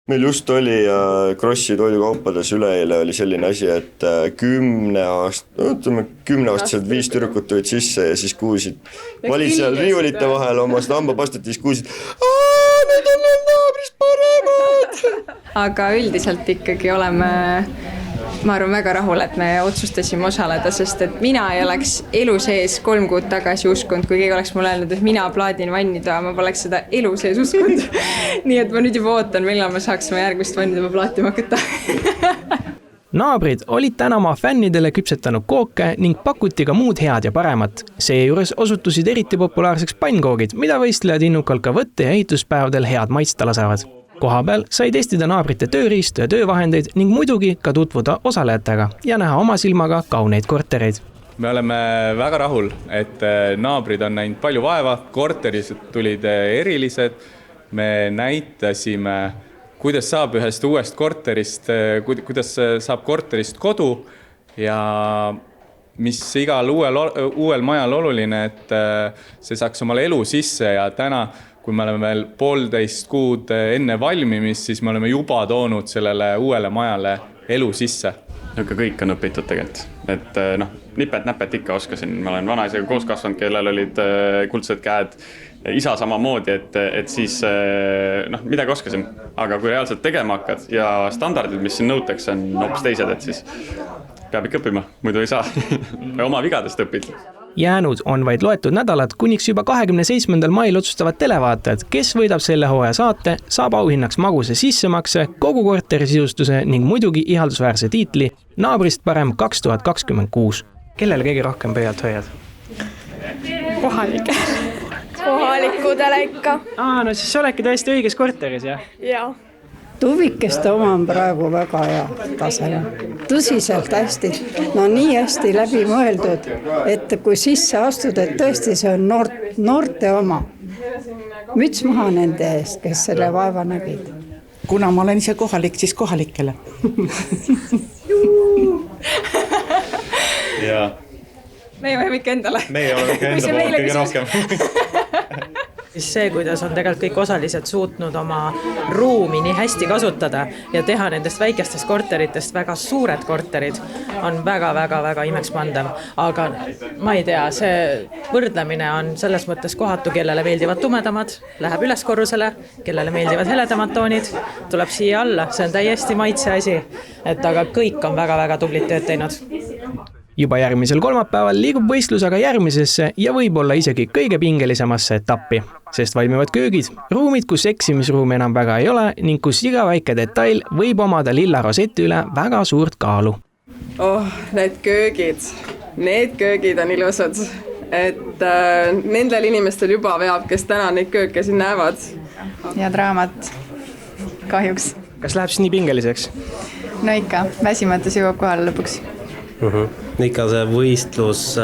meil just oli Krossi toidukaupades üleeile oli selline asi, et 10-aastased 5 tüdrukut tulid sisse ja siis kuulsid, valis seal riiulite vahel oma seda hambapastat ja siis kuulsid, need on need naabrist paremad. Aga üldiselt ikkagi oleme, ma arvan, väga rahul, et me otsustasime osaleda, sest et mina ei oleks elu sees 3 kuud tagasi uskunud, kui keegi oleks mulle öelnud, et mina plaadin vannitoa, ma poleks seda elu sees uskunud. Nii et ma nüüd juba ootan, millal ma saaksime järgmist vannitoa plaatima hakata. Naabrid olid täna oma fännidele küpsetanud kooke ning pakuti ka muud head ja paremat. Seejuures osutusid eriti populaarseks pannkoogid, mida võistlejad innukalt ka võtte- ja ehituspäevadel head maitsta lasevad. Kohapeal sai testida naabrite tööriistu ja töövahendeid ning muidugi ka tutvuda osalejatega ja näha oma silmaga kauneid kortereid. Me oleme väga rahul, et naabrid on näinud palju vaeva, korterised tulid erilised. Me näitasime, kuidas saab ühest uuest korterist, kuidas saab korterist kodu ja mis igal uuel majal oluline, et see saaks omale elu sisse ja täna, kui me oleme veel 1,5 kuud enne valmimist, siis me oleme juba toonud sellele uuele majale elu sisse. Niisugune kõik on õpitud tegelikult, et nipet-näpet ikka oskasin. Ma olen vanaisaga koos kasvanud, kellel olid kuldsed käed, isa samamoodi, et siis midagi oskasin. Aga kui reaalselt tegema hakkad ja standardid, mis siin nõutakse, on hoopis teised, et siis peab ikka õppima, muidu ei saa. Oma vigadest õpid. Jäänud on vaid loetud nädalad, kuniks juba 27. mail otsustavad televaatajad, kes võidab selle hooaja saate, saab auhinnaks maguse sissemakse, kogu korteri sisustuse ning muidugi ihaldusväärse tiitli Naabrist parem 2026. Kellele kõige rohkem pöialt hoiad? Kohalikudele ikka. No siis sa oledki tõesti õiges korteris, jah? Jaa. Tuvikeste oma on praegu väga hea taseme. Tõsiselt hästi, nii hästi läbi mõeldud, et kui sisse astud, et tõesti see on noorte oma. Müts maha nende eest, kes selle vaeva nägid. Kuna ma olen ise kohalik, siis kohalikele. Ja. Meie oleme ikka endale. Meie oleme ikka enda poole kõige rohkem. See, kuidas on tegelikult kõik osalised suutnud oma ruumi nii hästi kasutada ja teha nendest väikestest korteritest väga suured korterid, on väga imekspandav. Aga ma ei tea, see võrdlemine on selles mõttes kohatu, kellele meeldivad tumedamad, läheb üles korrusele, kellele meeldivad heledamad toonid, tuleb siia alla, see on täiesti maitse asi. Aga kõik on väga tublid tööd teinud. Juba järgmisel kolmapäeval liigub võistlus aga järgmisesse ja võib-olla isegi kõige pingelisemasse etappi, sest valmivad köögid, ruumid, kus eksimisruumi enam väga ei ole ning kus iga väike detail võib omada lilla roseti üle väga suurt kaalu. Need köögid on ilusad, et nendel inimestel juba veab, kes täna neid kööke siin näevad. Ja draamat, kahjuks. Kas läheb siis nii pingeliseks? No ikka, väsimatus jõuab kohale lõpuks. Ikka see võistlus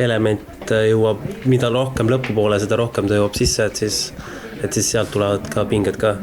element jõuab, mida rohkem lõpupoole, seda rohkem ta jõuab sisse, et siis sealt tulevad ka pinged ka.